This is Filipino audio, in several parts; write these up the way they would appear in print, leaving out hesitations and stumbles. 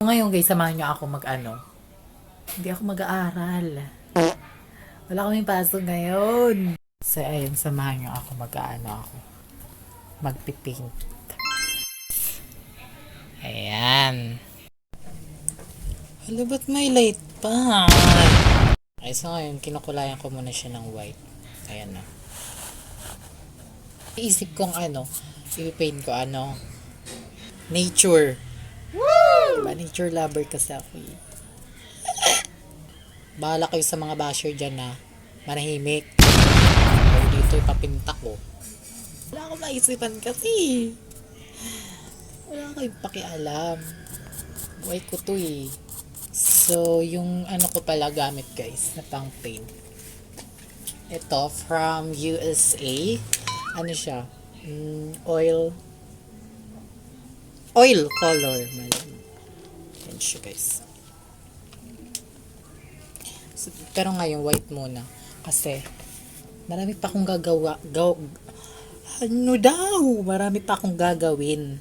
ngayon guys, samahan niyo ako mag-ano. Hindi ako mag-aaral. Wala kaming pasok ngayon. So, ayun, samahan niyo ako mag-ano ako. Magpipaint. Ayan. Hala, ba't may light pa? Ay, so ngayon, kinukulayan ko muna siya ng white. Ayan na. Iisip kong ipipaint ko nature. Woo! Diba, nature lover kasi ako eh. Bahala kayo sa mga basher dyan na manahimik. O dito ipapinta ko. Wala akong maisipan kasi. Wala kayong pakialam. Buhay ko to eh. So, yung ko pala gamit guys, na pang paint. Ito, from USA. Ano siya? Oil color. Yan siya guys. So, pero ngayon, white muna. Kasi, marami pa akong marami pa akong gagawin.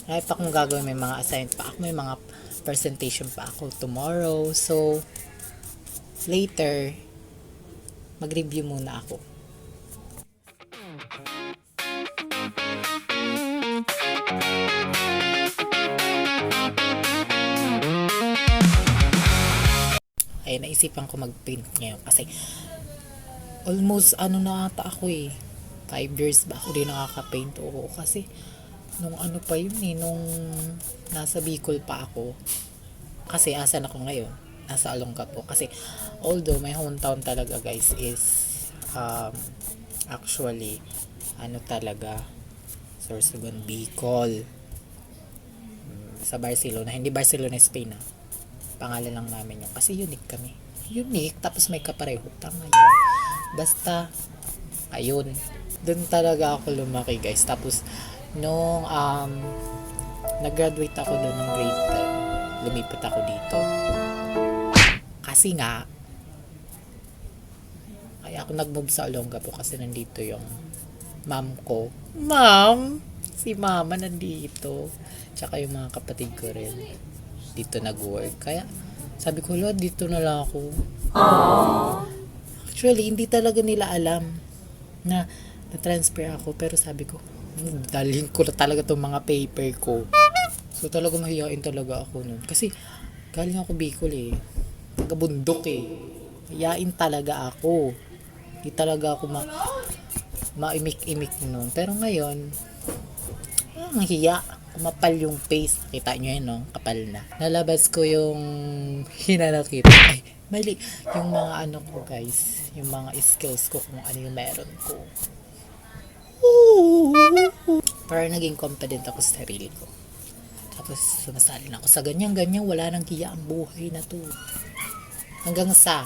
Marami pa akong gagawin. May mga assignment pa ako. May mga presentation pa ako tomorrow. So, later, mag-review muna ako. Ay, naisipan ko mag-paint ngayon kasi almost na ata ako eh. 5 years ba ako din nakaka-paint? Oo, kasi nung pa yun eh, nung nasa Bicol pa ako. Kasi asan ako ngayon? Nasa Olongapo. Kasi although my hometown talaga guys is actually talaga Sorsogon, Bicol. Sa Barcelona. Hindi Barcelona, Spain ah. Pangalan lang namin yun. Kasi unique kami. Unique, tapos may kapareho. Tama yun. Basta, ayun. Doon talaga ako lumaki guys. Tapos, nung nag-graduate ako doon ng grade 10, lumipat ako dito. Kasi nga, kaya ako nag-move sa Olongapo kasi nandito yung mom ko. Mom! Si mama nandito. Tsaka yung mga kapatid ko rin dito nag-work. Kaya, sabi ko, Lord, dito na lang ako. Aww. Actually, hindi talaga nila alam na na-transfer ako. Pero sabi ko, dalhin ko na talaga itong mga paper ko. So, talaga mahihain talaga ako nun. Kasi, galing ako Bicol eh. Taga-bundok eh. Mahihain talaga ako. Hindi talaga ako maimik-imik nun. Pero ngayon, ang hiya. Kumapal yung face. Kita nyo yun, no? Kapal na. Nalabas ko yung hinanakita. Ay, mali. Yung mga ko, guys. Yung mga skills ko kung ano yung meron ko. Para naging confident ako sa sarili ko. Tapos, sumasalin ako sa ganyan-ganyan. Wala nang hiya ang buhay na to. Hanggang sa,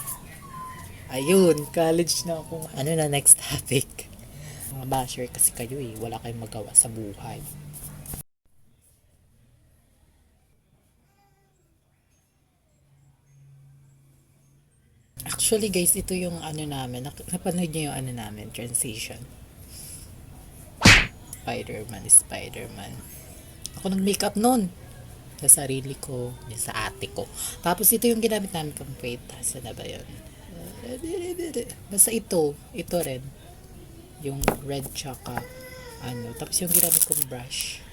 ayun, college na ako. Ano na next topic? Mga basher kasi kayo eh. Wala kayong magawa sa buhay. Actually guys, ito yung namin. Napanood niyo yung namin, transition. Spider-Man. Ako nag-makeup nun. Sa sarili ko, sa ate ko. Tapos ito yung ginamit namin pang paint. Saan na ba yun? Basta ito rin. Yung red tsaka Tapos yung ginamit kong brush.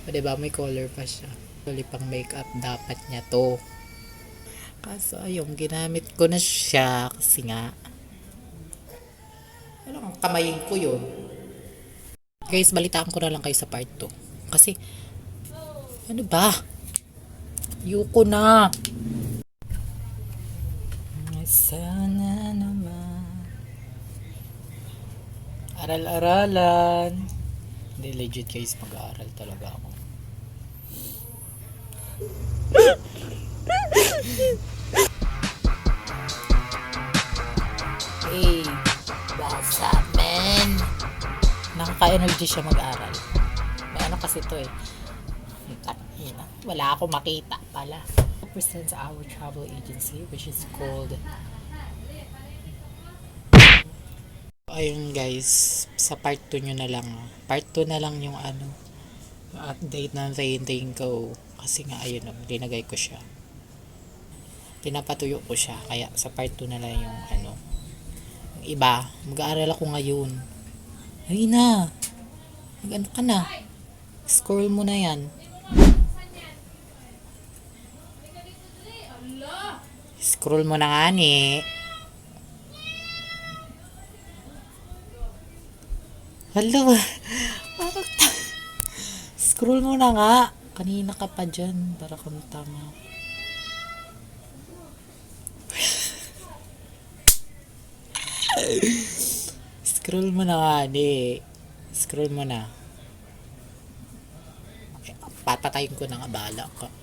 O diba, may color pa siya. Actually pang makeup, dapat niya to. Kaso ayun, ginamit ko na siya kasi nga kamayin ko yun. Guys, balitaan ko na lang kayo sa part 2. Kasi, ano ba? Yuko na. Sana naman. Aral-aralan. Hindi, legit guys, mag-aaral talaga ako. Hey, what's up, man? Nakaka-energy siya mag-aral. May kasi to eh. Wala ako makita pala. Presents our travel agency which is called ayun guys, sa part 2 nyo na lang. Part 2 na lang yung Update na hintayin ko. Kasi nga, ayun, linagay ko siya. Pinapatuyo ko siya. Kaya sa part 2 na lang yung ano. Yung iba, mag-aaral ako ngayon. Ay na. Mag-ano ka na. Scroll mo na yan. Scroll mo na nga ni. Hala. Parang scroll mo na nga. Kanina ka pa dyan. Para kang tama. Scroll mo na nga ni. Scroll mo na. Papatayin ko na nga. Bahala ka.